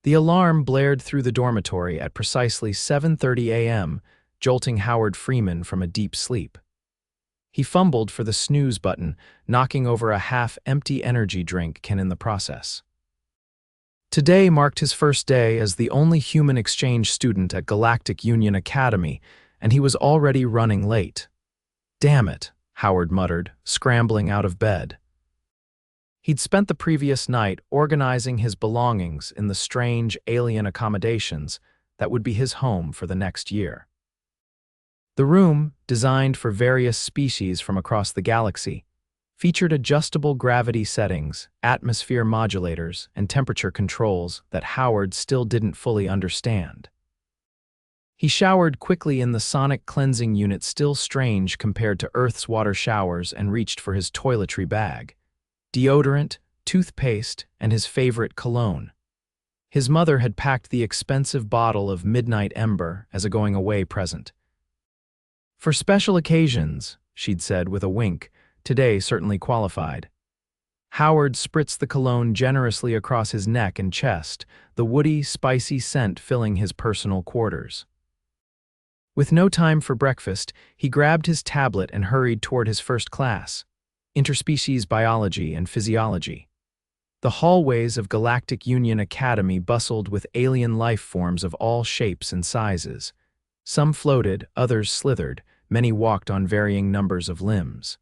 The alarm blared through the dormitory at precisely 7:30 a.m., jolting Howard Freeman from a deep sleep. He fumbled for the snooze button, knocking over a half-empty energy drink can in the process. Today marked his first day as the only human exchange student at Galactic Union Academy, and he was already running late. "Damn it," Howard muttered, scrambling out of bed. He'd spent the previous night organizing his belongings in the strange alien accommodations that would be his home for the next year. The room, designed for various species from across the galaxy, featured adjustable gravity settings, atmosphere modulators, and temperature controls that Howard still didn't fully understand. He showered quickly in the sonic cleansing unit, still strange compared to Earth's water showers, and reached for his toiletry bag. Deodorant, toothpaste, and his favorite cologne. His mother had packed the expensive bottle of Midnight Ember as a going-away present. "For special occasions," she'd said with a wink, "today certainly qualified." Howard spritzed the cologne generously across his neck and chest, the woody, spicy scent filling his personal quarters. With no time for breakfast, he grabbed his tablet and hurried toward his first class, interspecies biology and physiology. The hallways of Galactic Union Academy bustled with alien life forms of all shapes and sizes. Some floated, others slithered, many walked on varying numbers of limbs.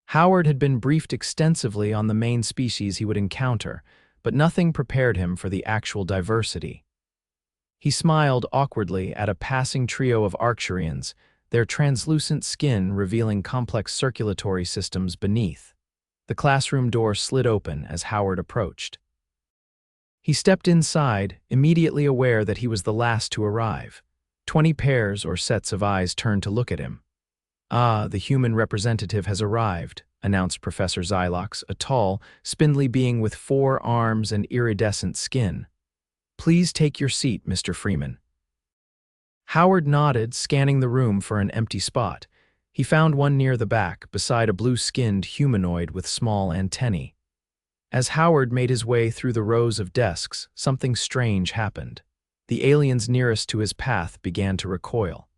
Howard had been briefed extensively on the main species he would encounter, but nothing prepared him for the actual diversity. He smiled awkwardly at a passing trio of Arcturians, their translucent skin revealing complex circulatory systems beneath. The classroom door slid open as Howard approached. He stepped inside, immediately aware that he was the last to arrive. 20 pairs or sets of eyes turned to look at him. "Ah, the human representative has arrived," announced Professor Xylox, a tall, spindly being with 4 arms and iridescent skin. "Please take your seat, Mr. Freeman." Howard nodded, scanning the room for an empty spot. He found one near the back, beside a blue-skinned humanoid with small antennae. As Howard made his way through the rows of desks, something strange happened. The aliens nearest to his path began to recoil.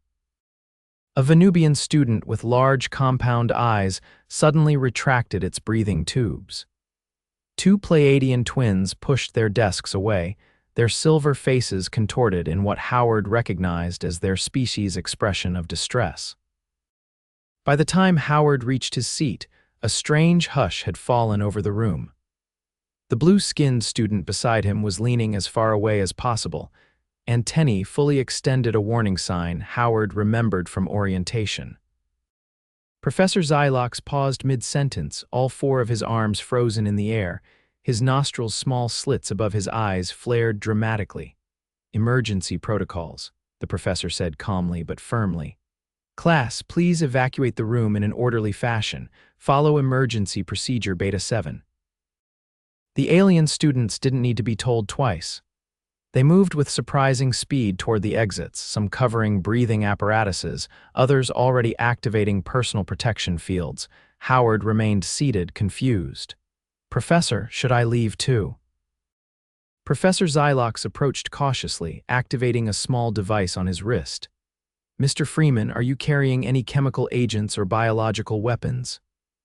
A Venubian student with large compound eyes suddenly retracted its breathing tubes. 2 Pleiadian twins pushed their desks away, their silver faces contorted in what Howard recognized as their species' expression of distress. By the time Howard reached his seat, a strange hush had fallen over the room. The blue-skinned student beside him was leaning as far away as possible. Antennae fully extended, a warning sign Howard remembered from orientation. Professor Xylox paused mid-sentence, all 4 of his arms frozen in the air. His nostrils' small slits above his eyes flared dramatically. "Emergency protocols," the professor said calmly but firmly. "Class, please evacuate the room in an orderly fashion. Follow emergency procedure Beta 7. The alien students didn't need to be told twice. They moved with surprising speed toward the exits, some covering breathing apparatuses, others already activating personal protection fields. Howard remained seated, confused. "Professor, should I leave too?" Professor Xylox approached cautiously, activating a small device on his wrist. "Mr. Freeman, are you carrying any chemical agents or biological weapons?"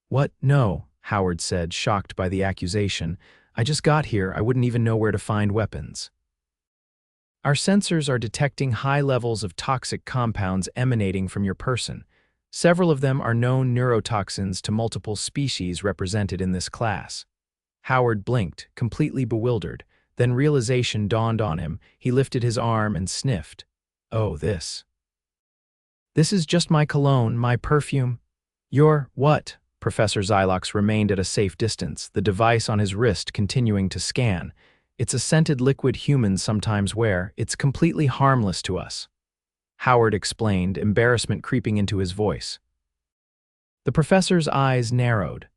"What? No," Howard said, shocked by the accusation. "I just got here. I wouldn't even know where to find weapons." "Our sensors are detecting high levels of toxic compounds emanating from your person. Several of them are known neurotoxins to multiple species represented in this class." Howard blinked, completely bewildered. Then realization dawned on him. He lifted his arm and sniffed. "Oh, this is just my cologne, my perfume." "Your what?" Professor Xylox remained at a safe distance, the device on his wrist continuing to scan. "It's a scented liquid humans sometimes wear. It's completely harmless to us," Howard explained, embarrassment creeping into his voice. The professor's eyes narrowed.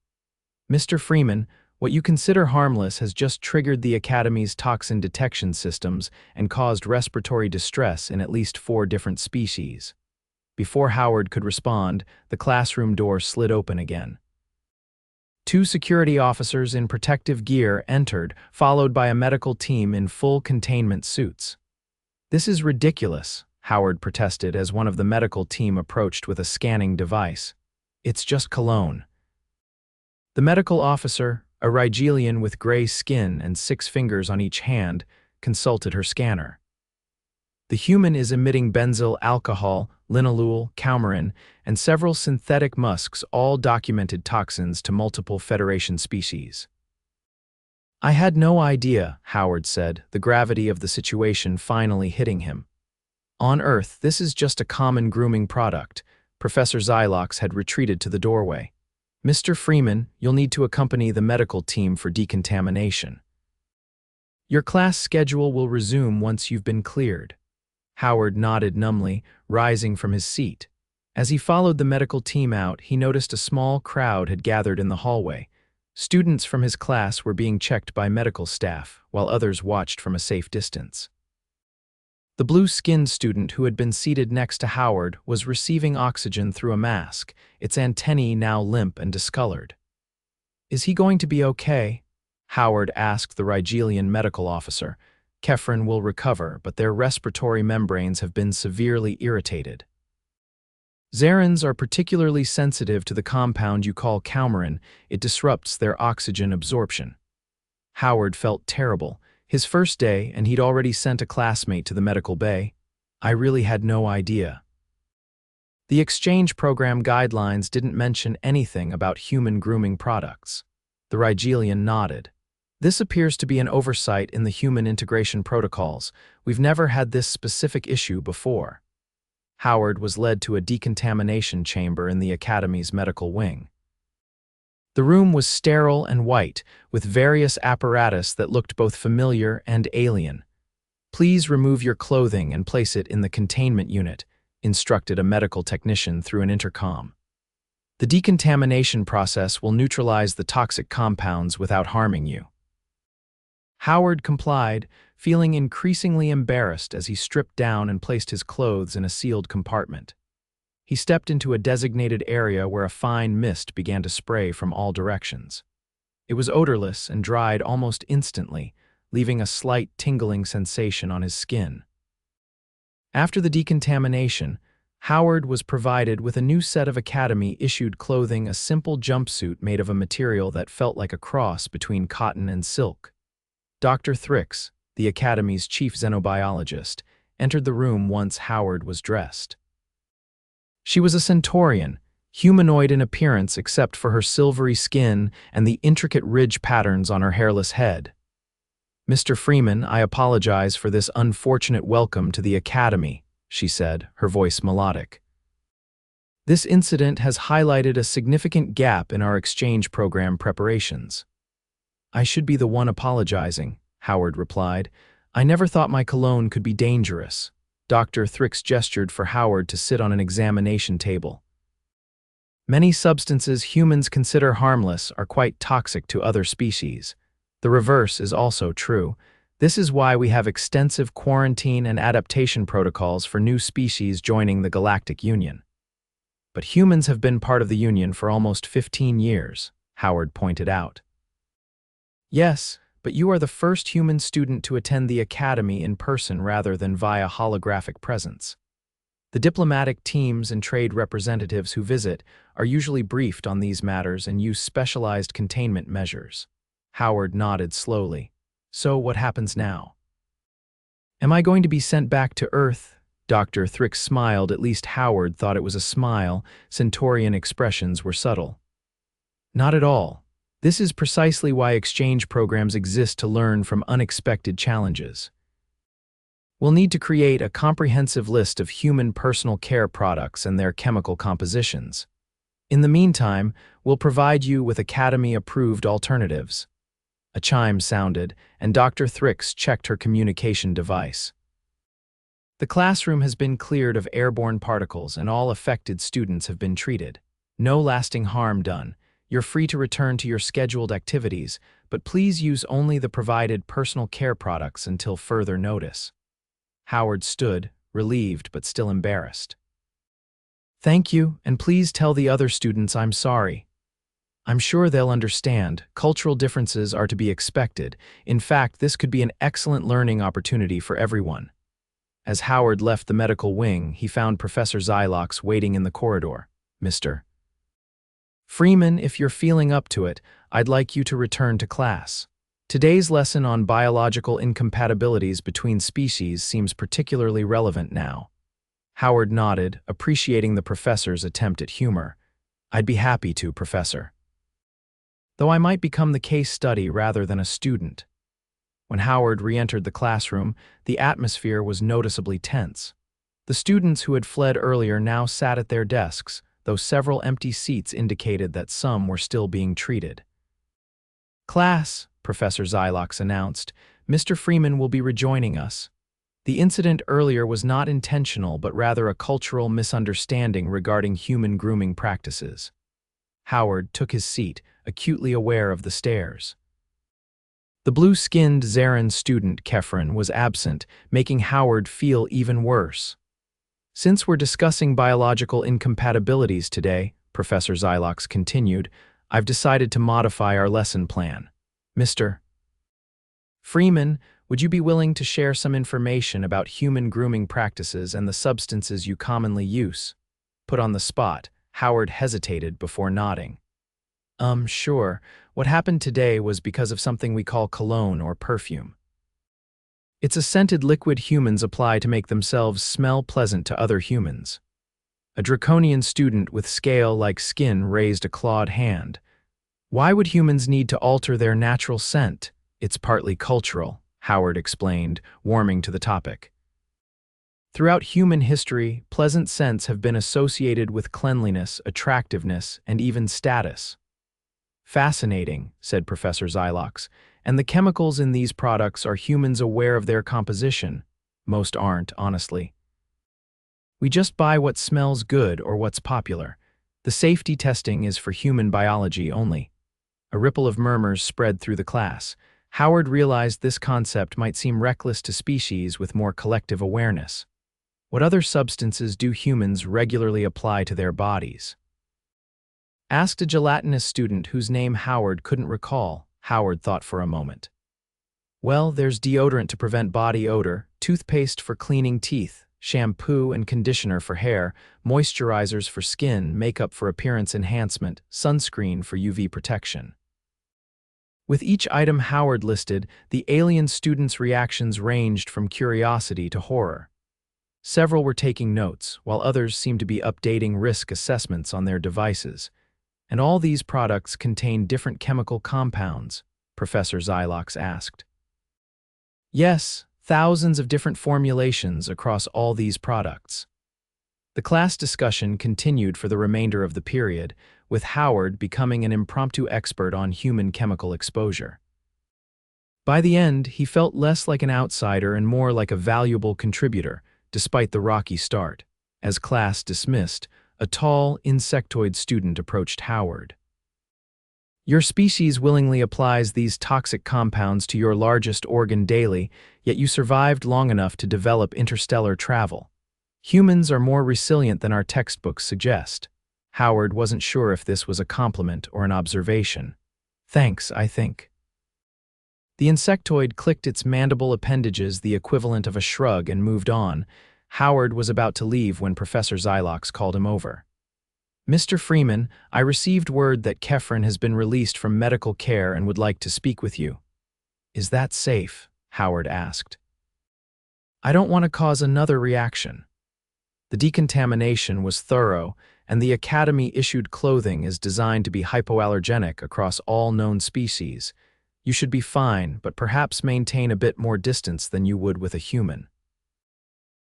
"Mr. Freeman, what you consider harmless has just triggered the Academy's toxin detection systems and caused respiratory distress in at least 4 different species." Before Howard could respond, the classroom door slid open again. Two security officers in protective gear entered, followed by a medical team in full containment suits. "This is ridiculous," Howard protested as one of the medical team approached with a scanning device. "It's just cologne." The medical officer, a Rigelian with gray skin and 6 fingers on each hand, consulted her scanner. "The human is emitting benzyl alcohol, linalool, coumarin, and several synthetic musks, all documented toxins to multiple Federation species." "I had no idea," Howard said, the gravity of the situation finally hitting him. "On Earth, this is just a common grooming product." Professor Xylox had retreated to the doorway. "Mr. Freeman, you'll need to accompany the medical team for decontamination. Your class schedule will resume once you've been cleared." Howard nodded numbly, rising from his seat. As he followed the medical team out, he noticed a small crowd had gathered in the hallway. Students from his class were being checked by medical staff, while others watched from a safe distance. The blue-skinned student who had been seated next to Howard was receiving oxygen through a mask, its antennae now limp and discolored. "Is he going to be okay?" Howard asked the Rigelian medical officer. "Kefren will recover, but their respiratory membranes have been severely irritated." "Zarans are particularly sensitive to the compound you call coumarin. It disrupts their oxygen absorption." Howard felt terrible. His first day, and he'd already sent a classmate to the medical bay. "I really had no idea." The exchange program guidelines didn't mention anything about human grooming products. The Rigelian nodded. "This appears to be an oversight in the human integration protocols. We've never had this specific issue before." Howard was led to a decontamination chamber in the Academy's medical wing. The room was sterile and white, with various apparatus that looked both familiar and alien. "Please remove your clothing and place it in the containment unit," instructed a medical technician through an intercom. "The decontamination process will neutralize the toxic compounds without harming you." Howard complied, feeling increasingly embarrassed as he stripped down and placed his clothes in a sealed compartment. He stepped into a designated area where a fine mist began to spray from all directions. It was odorless and dried almost instantly, leaving a slight tingling sensation on his skin. After the decontamination, Howard was provided with a new set of Academy-issued clothing, a simple jumpsuit made of a material that felt like a cross between cotton and silk. Dr. Thrix, the Academy's chief xenobiologist, entered the room once Howard was dressed. She was a centaurian, humanoid in appearance except for her silvery skin and the intricate ridge patterns on her hairless head. "Mr. Freeman, I apologize for this unfortunate welcome to the Academy," she said, her voice melodic. "This incident has highlighted a significant gap in our exchange program preparations." "I should be the one apologizing," Howard replied. "I never thought my cologne could be dangerous." Dr. Thrix gestured for Howard to sit on an examination table. "Many substances humans consider harmless are quite toxic to other species. The reverse is also true. This is why we have extensive quarantine and adaptation protocols for new species joining the Galactic Union." "But humans have been part of the Union for almost 15 years, Howard pointed out. "Yes, but you are the first human student to attend the Academy in person rather than via holographic presence. The diplomatic teams and trade representatives who visit are usually briefed on these matters and use specialized containment measures." Howard nodded slowly. "So what happens now?" "Am I going to be sent back to Earth?" Dr. Thrix smiled. At least Howard thought it was a smile. Centaurian expressions were subtle. "Not at all. This is precisely why exchange programs exist, to learn from unexpected challenges. We'll need to create a comprehensive list of human personal care products and their chemical compositions. In the meantime, we'll provide you with Academy-approved alternatives." A chime sounded, and Dr. Thrix checked her communication device. "The classroom has been cleared of airborne particles and all affected students have been treated. No lasting harm done. You're free to return to your scheduled activities, but please use only the provided personal care products until further notice." Howard stood, relieved but still embarrassed. "Thank you, and please tell the other students I'm sorry." I'm sure they'll understand. Cultural differences are to be expected. In fact, this could be an excellent learning opportunity for everyone. As Howard left the medical wing, he found Professor Zylox waiting in the corridor. Mr. Freeman, if you're feeling up to it, I'd like you to return to class. Today's lesson on biological incompatibilities between species seems particularly relevant now. Howard nodded, appreciating the professor's attempt at humor. I'd be happy to, Professor. Though I might become the case study rather than a student. When Howard re-entered the classroom, the atmosphere was noticeably tense. The students who had fled earlier now sat at their desks, though several empty seats indicated that some were still being treated. Class, Professor Zylox announced, Mr. Freeman will be rejoining us. The incident earlier was not intentional but rather a cultural misunderstanding regarding human grooming practices. Howard took his seat, acutely aware of the stares. The blue-skinned Zarin student, Kefren, was absent, making Howard feel even worse. Since we're discussing biological incompatibilities today, Professor Zylox continued, I've decided to modify our lesson plan. Mr. Freeman, would you be willing to share some information about human grooming practices and the substances you commonly use? Put on the spot, Howard hesitated before nodding. Sure. What happened today was because of something we call cologne or perfume. It's a scented liquid humans apply to make themselves smell pleasant to other humans. A draconian student with scale-like skin raised a clawed hand. Why would humans need to alter their natural scent? It's partly cultural, Howard explained, warming to the topic. Throughout human history, pleasant scents have been associated with cleanliness, attractiveness, and even status. Fascinating, said Professor Zylox, and the chemicals in these products are humans aware of their composition. Most aren't, honestly. We just buy what smells good or what's popular. The safety testing is for human biology only. A ripple of murmurs spread through the class. Howard realized this concept might seem reckless to species with more collective awareness. What other substances do humans regularly apply to their bodies? Asked a gelatinous student whose name Howard couldn't recall. Howard thought for a moment. Well, there's deodorant to prevent body odor, toothpaste for cleaning teeth, shampoo and conditioner for hair, moisturizers for skin, makeup for appearance enhancement, sunscreen for UV protection. With each item Howard listed, the alien students' reactions ranged from curiosity to horror. Several were taking notes, while others seemed to be updating risk assessments on their devices. And all these products contain different chemical compounds, Professor Zylox asked. Yes, thousands of different formulations across all these products. The class discussion continued for the remainder of the period, with Howard becoming an impromptu expert on human chemical exposure. By the end, he felt less like an outsider and more like a valuable contributor, despite the rocky start. As class dismissed, a tall, insectoid student approached Howard. Your species willingly applies these toxic compounds to your largest organ daily, yet you survived long enough to develop interstellar travel. Humans are more resilient than our textbooks suggest. Howard wasn't sure if this was a compliment or an observation. Thanks, I think. The insectoid clicked its mandible appendages, the equivalent of a shrug, and moved on. Howard was about to leave when Professor Zylox called him over. Mr. Freeman, I received word that Kefren has been released from medical care and would like to speak with you. Is that safe? Howard asked. I don't want to cause another reaction. The decontamination was thorough, and the Academy-issued clothing is designed to be hypoallergenic across all known species. You should be fine, but perhaps maintain a bit more distance than you would with a human.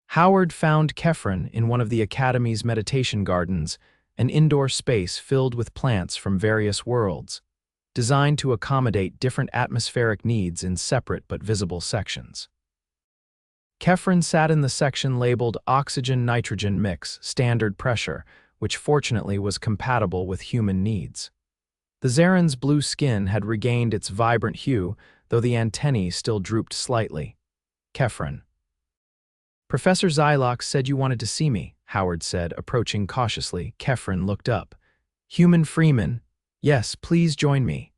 Howard found Kefren in one of the Academy's meditation gardens, an indoor space filled with plants from various worlds, designed to accommodate different atmospheric needs in separate but visible sections. Kefren sat in the section labeled Oxygen-Nitrogen Mix, Standard Pressure, which fortunately was compatible with human needs. The Zarin's blue skin had regained its vibrant hue, though the antennae still drooped slightly. Kefren. Professor Zylox said you wanted to see me, Howard said, approaching cautiously. Kefren looked up. Human Freeman, Yes, please join me.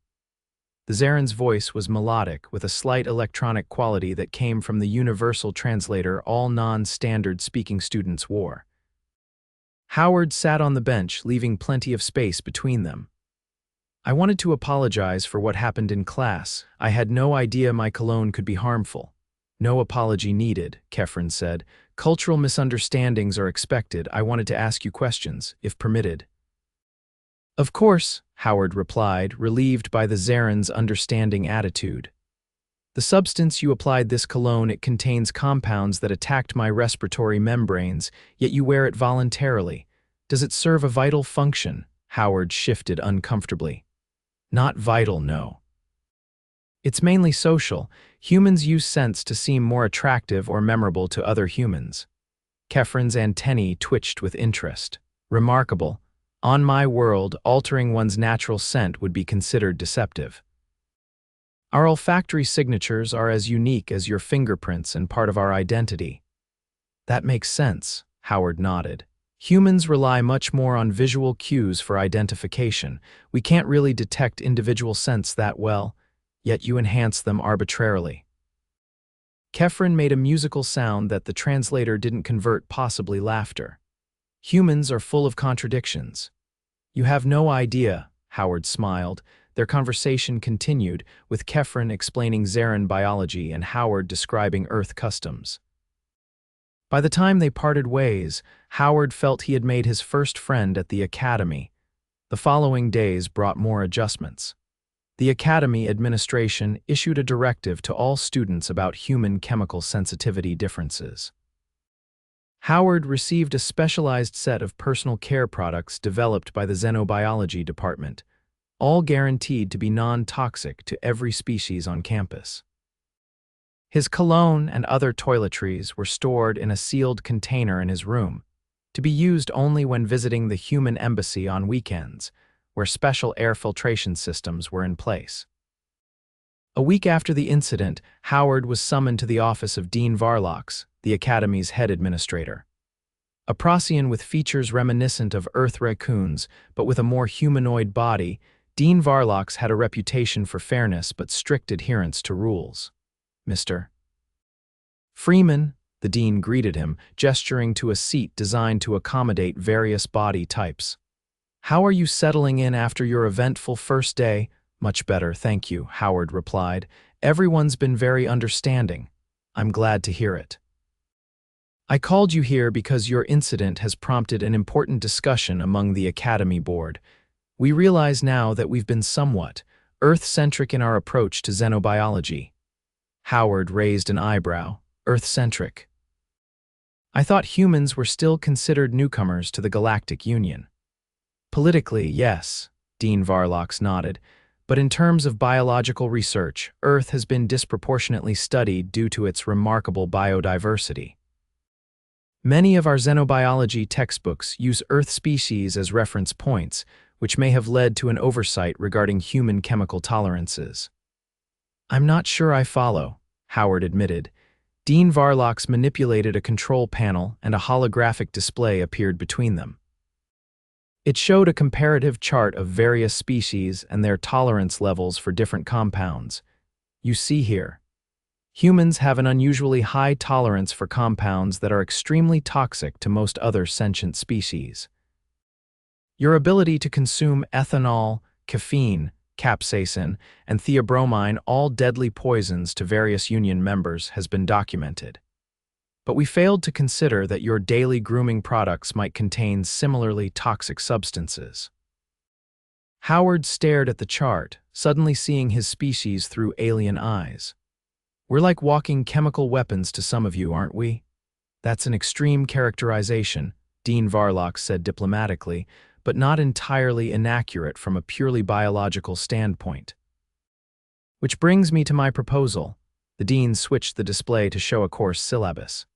The Zaren's voice was melodic, with a slight electronic quality that came from the universal translator all non-standard speaking students wore. Howard sat on the bench, leaving plenty of space between them. I wanted to apologize for what happened in class. I had no idea my cologne could be harmful. No apology needed, Kefren said. Cultural misunderstandings are expected. I wanted to ask you questions, if permitted. Of course, Howard replied, relieved by the Zaren's understanding attitude. The substance you applied this cologne, it contains compounds that attacked my respiratory membranes, yet you wear it voluntarily. Does it serve a vital function? Howard shifted uncomfortably. Not vital, no. It's mainly social. Humans use scents to seem more attractive or memorable to other humans. Kefren's antennae twitched with interest. Remarkable. On my world, altering one's natural scent would be considered deceptive. Our olfactory signatures are as unique as your fingerprints and part of our identity. That makes sense, Howard nodded. Humans rely much more on visual cues for identification. We can't really detect individual scents that well, yet you enhance them arbitrarily. Kefren made a musical sound that the translator didn't convert, possibly laughter. Humans are full of contradictions. You have no idea, Howard smiled. Their conversation continued, with Kefren explaining Zaren biology and Howard describing Earth customs. By the time they parted ways, Howard felt he had made his first friend at the Academy. The following days brought more adjustments. The Academy administration issued a directive to all students about human chemical sensitivity differences. Howard received a specialized set of personal care products developed by the Xenobiology department, all guaranteed to be non-toxic to every species on campus. His cologne and other toiletries were stored in a sealed container in his room, to be used only when visiting the human embassy on weekends, where special air filtration systems were in place. A week after the incident, Howard was summoned to the office of Dean Varlox, the Academy's head administrator. A Prussian with features reminiscent of Earth raccoons, but with a more humanoid body, Dean Varlox had a reputation for fairness but strict adherence to rules. Mr. Freeman, the dean greeted him, gesturing to a seat designed to accommodate various body types. How are you settling in after your eventful first day? Much better, thank you, Howard replied. Everyone's been very understanding. I'm glad to hear it. I called you here because your incident has prompted an important discussion among the Academy board. We realize now that we've been somewhat Earth-centric in our approach to xenobiology. Howard raised an eyebrow. Earth-centric. I thought humans were still considered newcomers to the Galactic Union. Politically, yes, Dean Varlox nodded, but in terms of biological research, Earth has been disproportionately studied due to its remarkable biodiversity. Many of our xenobiology textbooks use Earth species as reference points, which may have led to an oversight regarding human chemical tolerances. I'm not sure I follow, Howard admitted. Dean Varlox manipulated a control panel and a holographic display appeared between them. It showed a comparative chart of various species and their tolerance levels for different compounds. You see here. Humans have an unusually high tolerance for compounds that are extremely toxic to most other sentient species. Your ability to consume ethanol, caffeine, capsaicin, and theobromine, all deadly poisons to various Union members, has been documented. But we failed to consider that your daily grooming products might contain similarly toxic substances. Howard stared at the chart, suddenly seeing his species through alien eyes. We're like walking chemical weapons to some of you, aren't we? That's an extreme characterization, Dean Varlox said diplomatically, but not entirely inaccurate from a purely biological standpoint. Which brings me to my proposal. The dean switched the display to show a course syllabus.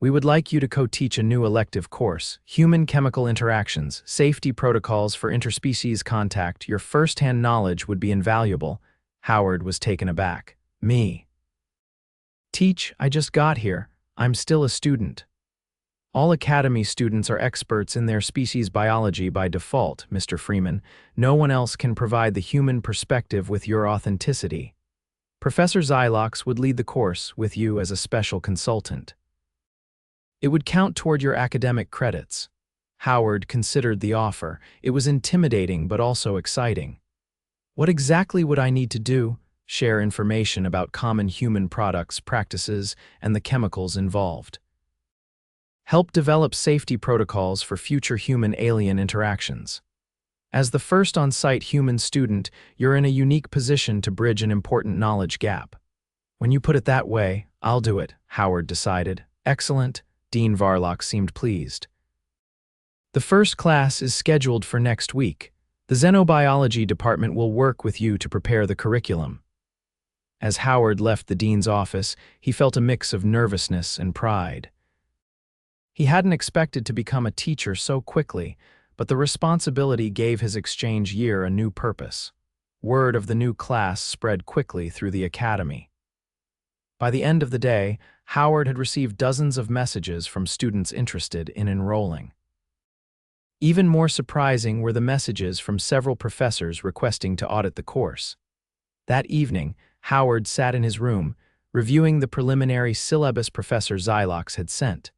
We would like you to co-teach a new elective course, Human-Chemical Interactions, Safety Protocols for Interspecies Contact. Your first-hand knowledge would be invaluable. Howard was taken aback. Me? Teach? I just got here. I'm still a student. All Academy students are experts in their species biology by default, Mr. Freeman. No one else can provide the human perspective with your authenticity. Professor Xylox would lead the course with you as a special consultant. It would count toward your academic credits. Howard considered the offer. It was intimidating but also exciting. What exactly would I need to do? Share information about common human products, practices, and the chemicals involved. Help develop safety protocols for future human-alien interactions. As the first on-site human student, you're in a unique position to bridge an important knowledge gap. When you put it that way, I'll do it, Howard decided. Excellent. Dean Varlock seemed pleased. The first class is scheduled for next week. The Xenobiology department will work with you to prepare the curriculum. As Howard left the dean's office, he felt a mix of nervousness and pride. He hadn't expected to become a teacher so quickly, but the responsibility gave his exchange year a new purpose. Word of the new class spread quickly through the academy. By the end of the day, Howard had received dozens of messages from students interested in enrolling. Even more surprising were the messages from several professors requesting to audit the course. That evening, Howard sat in his room, reviewing the preliminary syllabus Professor Xylox had sent.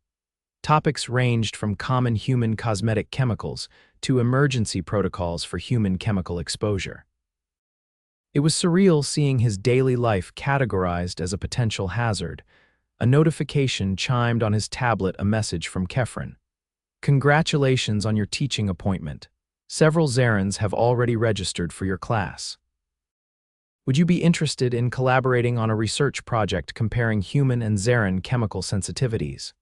Topics ranged from common human cosmetic chemicals to emergency protocols for human chemical exposure. It was surreal seeing his daily life categorized as a potential hazard. A notification chimed on his tablet, a message from Kefren. Congratulations on your teaching appointment. Several Zerans have already registered for your class. Would you be interested in collaborating on a research project comparing human and Zeran chemical sensitivities?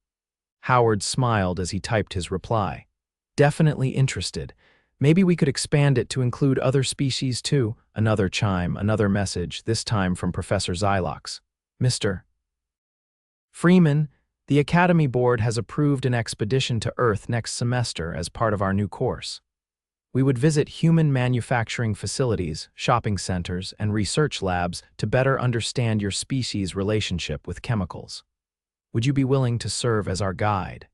Howard smiled as he typed his reply. Definitely interested. Maybe we could expand it to include other species too. Another chime, another message, this time from Professor Xylox. Mr. Freeman, the Academy Board has approved an expedition to Earth next semester as part of our new course. We would visit human manufacturing facilities, shopping centers, and research labs to better understand your species' relationship with chemicals. Would you be willing to serve as our guide?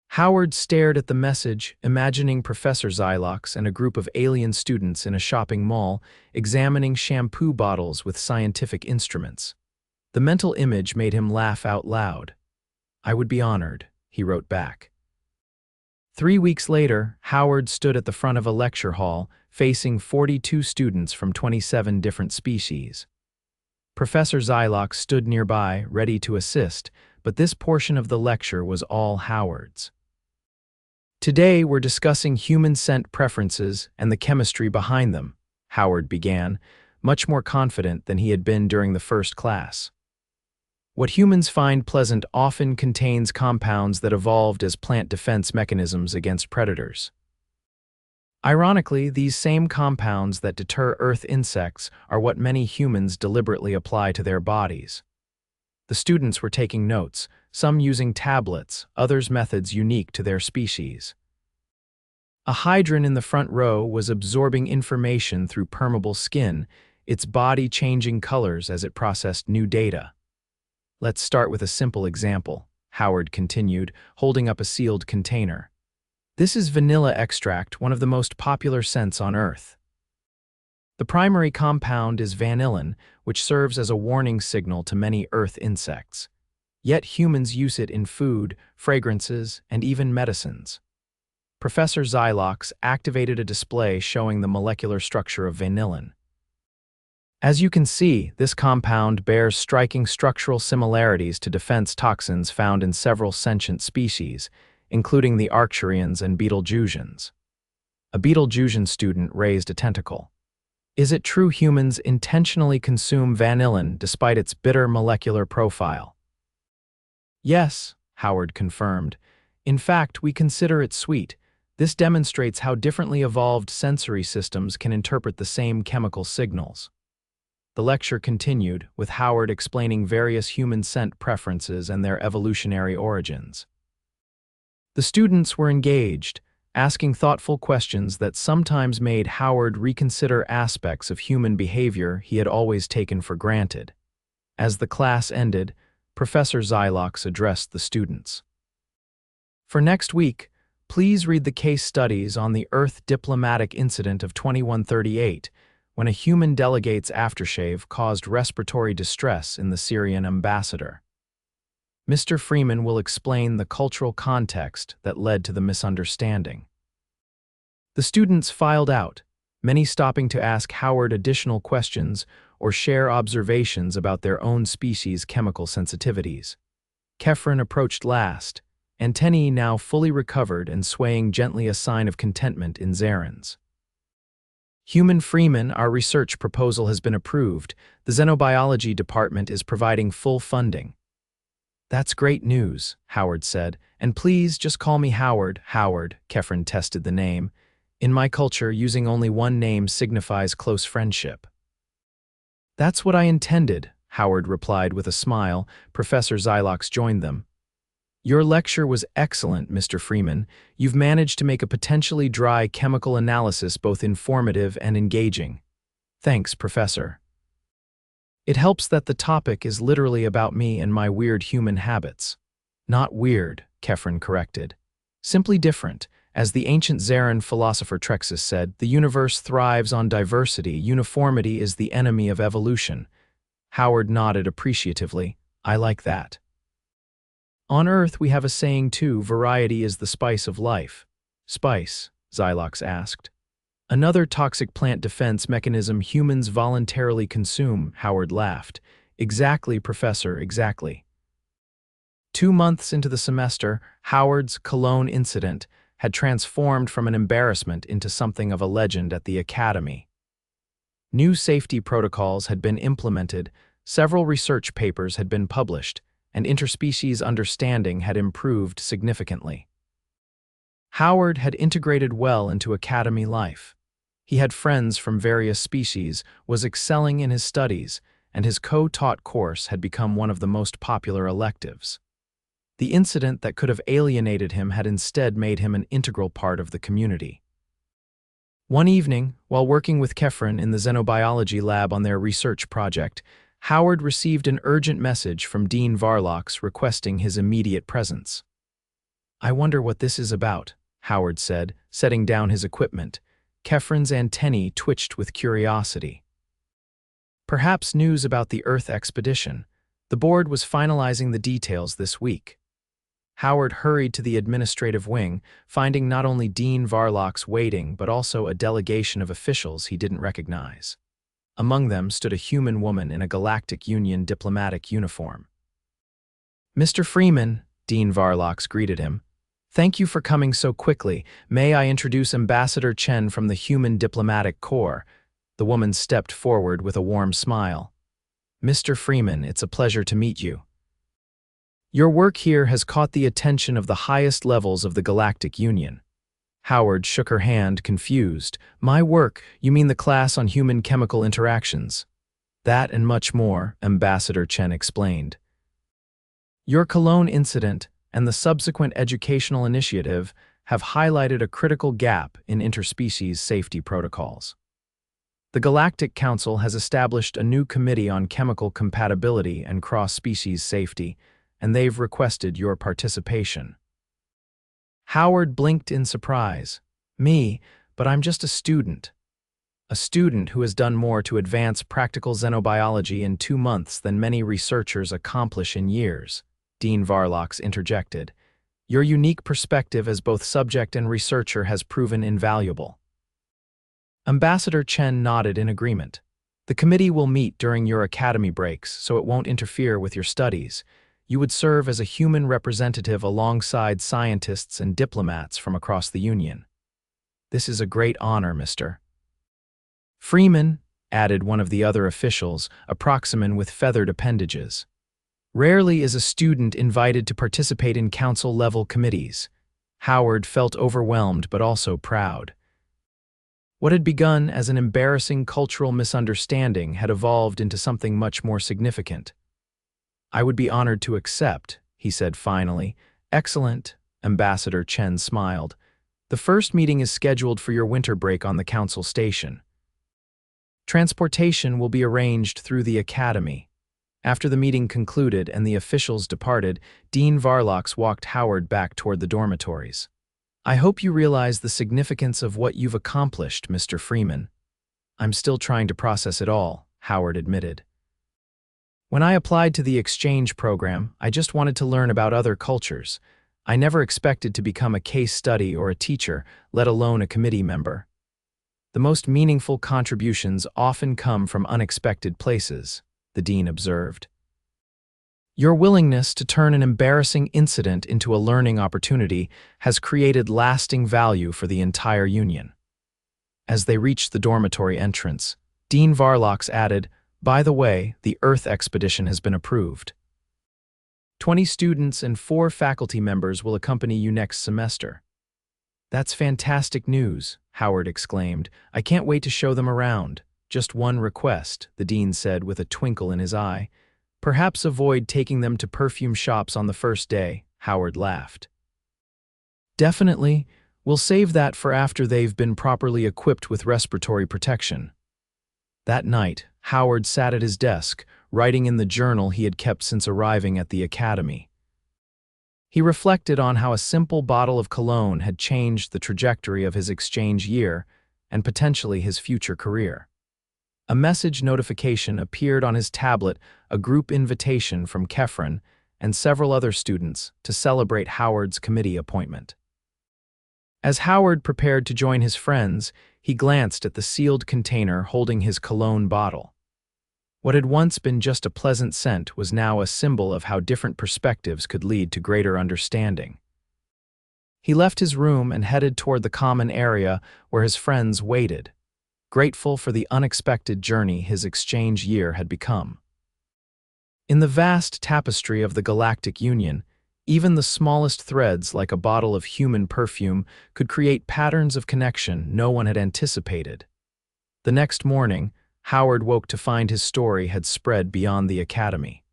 Howard stared at the message, imagining Professor Xylox and a group of alien students in a shopping mall examining shampoo bottles with scientific instruments. The mental image made him laugh out loud. I would be honored, he wrote back. 3 weeks later, Howard stood at the front of a lecture hall, facing 42 students from 27 different species. Professor Xylox stood nearby, ready to assist, but this portion of the lecture was all Howard's. Today, we're discussing human scent preferences and the chemistry behind them, Howard began, much more confident than he had been during the first class. What humans find pleasant often contains compounds that evolved as plant defense mechanisms against predators. Ironically, these same compounds that deter Earth insects are what many humans deliberately apply to their bodies. The students were taking notes, some using tablets, others methods unique to their species. A hydran in the front row was absorbing information through permeable skin, its body changing colors as it processed new data. Let's start with a simple example, Howard continued, holding up a sealed container. This is vanilla extract, one of the most popular scents on Earth. The primary compound is vanillin, which serves as a warning signal to many Earth insects. Yet humans use it in food, fragrances, and even medicines. Professor Xylox activated a display showing the molecular structure of vanillin. As you can see, this compound bears striking structural similarities to defense toxins found in several sentient species, including the Arcturians and Betelgeusians. A Betelgeusian student raised a tentacle. Is it true humans intentionally consume vanillin despite its bitter molecular profile? Yes, Howard confirmed. In fact, we consider it sweet. This demonstrates how differently evolved sensory systems can interpret the same chemical signals. The lecture continued, with Howard explaining various human scent preferences and their evolutionary origins. The students were engaged, asking thoughtful questions that sometimes made Howard reconsider aspects of human behavior he had always taken for granted. As the class ended, Professor Xylox addressed the students. For next week, please read the case studies on the Earth diplomatic incident of 2138, when a human delegate's aftershave caused respiratory distress in the Syrian ambassador. Mr. Freeman will explain the cultural context that led to the misunderstanding. The students filed out, many stopping to ask Howard additional questions or share observations about their own species' chemical sensitivities. Kefren approached last, antennae now fully recovered and swaying gently, a sign of contentment in Zaren's. Human Freeman, our research proposal has been approved. The Xenobiology department is providing full funding. That's great news, Howard said, and please just call me Howard. Howard, Kefren tested the name. In my culture, using only one name signifies close friendship. That's what I intended, Howard replied with a smile. Professor Xylox joined them. Your lecture was excellent, Mr. Freeman. You've managed to make a potentially dry chemical analysis both informative and engaging. Thanks, Professor. It helps that the topic is literally about me and my weird human habits. Not weird, Kefren corrected. Simply different. As the ancient Zaren philosopher Trexus said, the universe thrives on diversity. Uniformity is the enemy of evolution. Howard nodded appreciatively. I like that. On Earth, we have a saying too, variety is the spice of life. Spice? Xylox asked. Another toxic plant defense mechanism humans voluntarily consume, Howard laughed. Exactly, Professor, exactly. 2 months into the semester, Howard's cologne incident had transformed from an embarrassment into something of a legend at the Academy. New safety protocols had been implemented, several research papers had been published, and interspecies understanding had improved significantly. Howard had integrated well into Academy life. He had friends from various species, was excelling in his studies, and his co-taught course had become one of the most popular electives. The incident that could have alienated him had instead made him an integral part of the community. One evening, while working with Kefren in the Xenobiology lab on their research project, Howard received an urgent message from Dean Varlox requesting his immediate presence. I wonder what this is about, Howard said, setting down his equipment. Kefren's antennae twitched with curiosity. Perhaps news about the Earth expedition. The board was finalizing the details this week. Howard hurried to the administrative wing, finding not only Dean Varlox waiting but also a delegation of officials he didn't recognize. Among them stood a human woman in a Galactic Union diplomatic uniform. Mr. Freeman, Dean Varlox greeted him. Thank you for coming so quickly. May I introduce Ambassador Chen from the Human Diplomatic Corps? The woman stepped forward with a warm smile. Mr. Freeman, it's a pleasure to meet you. Your work here has caught the attention of the highest levels of the Galactic Union. Howard shook her hand, confused. My work? You mean the class on human chemical interactions? That and much more, Ambassador Chen explained. Your cologne incident and the subsequent educational initiative have highlighted a critical gap in interspecies safety protocols. The Galactic Council has established a new committee on chemical compatibility and cross-species safety, and they've requested your participation. Howard blinked in surprise. Me, but I'm just a student. A student who has done more to advance practical xenobiology in 2 months than many researchers accomplish in years, Dean Varlox interjected. Your unique perspective as both subject and researcher has proven invaluable. Ambassador Chen nodded in agreement. The committee will meet during your academy breaks, so it won't interfere with your studies. You would serve as a human representative alongside scientists and diplomats from across the Union. This is a great honor, Mr. Freeman, added one of the other officials, a proximan with feathered appendages. Rarely is a student invited to participate in council-level committees. Howard felt overwhelmed but also proud. What had begun as an embarrassing cultural misunderstanding had evolved into something much more significant. I would be honored to accept, he said finally. Excellent, Ambassador Chen smiled. The first meeting is scheduled for your winter break on the council station. Transportation will be arranged through the academy. After the meeting concluded and the officials departed, Dean Varlox walked Howard back toward the dormitories. "I hope you realize the significance of what you've accomplished, Mr. Freeman." "I'm still trying to process it all," Howard admitted. "When I applied to the exchange program, I just wanted to learn about other cultures. I never expected to become a case study or a teacher, let alone a committee member. The most meaningful contributions often come from unexpected places," the dean observed. "Your willingness to turn an embarrassing incident into a learning opportunity has created lasting value for the entire union." As they reached the dormitory entrance, Dean Varlox added, "By the way, the Earth expedition has been approved. 20 students and 4 faculty members will accompany you next semester." "That's fantastic news," Howard exclaimed. "I can't wait to show them around. Just one request," the dean said with a twinkle in his eye. "Perhaps avoid taking them to perfume shops on the first day," Howard laughed. "Definitely. We'll save that for after they've been properly equipped with respiratory protection." That night, Howard sat at his desk, writing in the journal he had kept since arriving at the academy. He reflected on how a simple bottle of cologne had changed the trajectory of his exchange year and potentially his future career. A message notification appeared on his tablet, a group invitation from Kefren and several other students to celebrate Howard's committee appointment. As Howard prepared to join his friends, he glanced at the sealed container holding his cologne bottle. What had once been just a pleasant scent was now a symbol of how different perspectives could lead to greater understanding. He left his room and headed toward the common area where his friends waited, grateful for the unexpected journey his exchange year had become. In the vast tapestry of the Galactic Union, even the smallest threads, like a bottle of human perfume, could create patterns of connection no one had anticipated. The next morning, Howard woke to find his story had spread beyond the academy.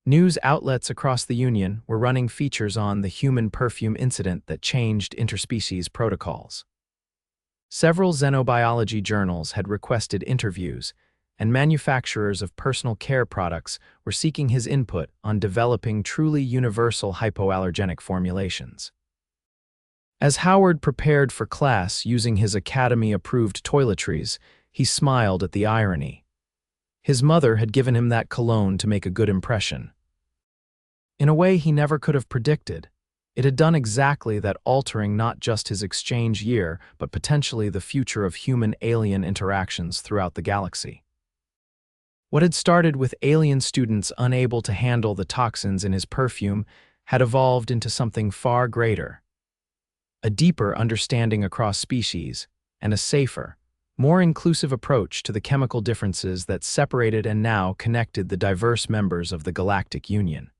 News outlets across the Union were running features on the human perfume incident that changed interspecies protocols. Several xenobiology journals had requested interviews, and manufacturers of personal care products were seeking his input on developing truly universal hypoallergenic formulations. As Howard prepared for class using his academy-approved toiletries, he smiled at the irony. His mother had given him that cologne to make a good impression. In a way he never could have predicted, it had done exactly that, altering not just his exchange year, but potentially the future of human-alien interactions throughout the galaxy. What had started with alien students unable to handle the toxins in his perfume had evolved into something far greater. A deeper understanding across species, and a safer, more inclusive approach to the chemical differences that separated and now connected the diverse members of the Galactic Union.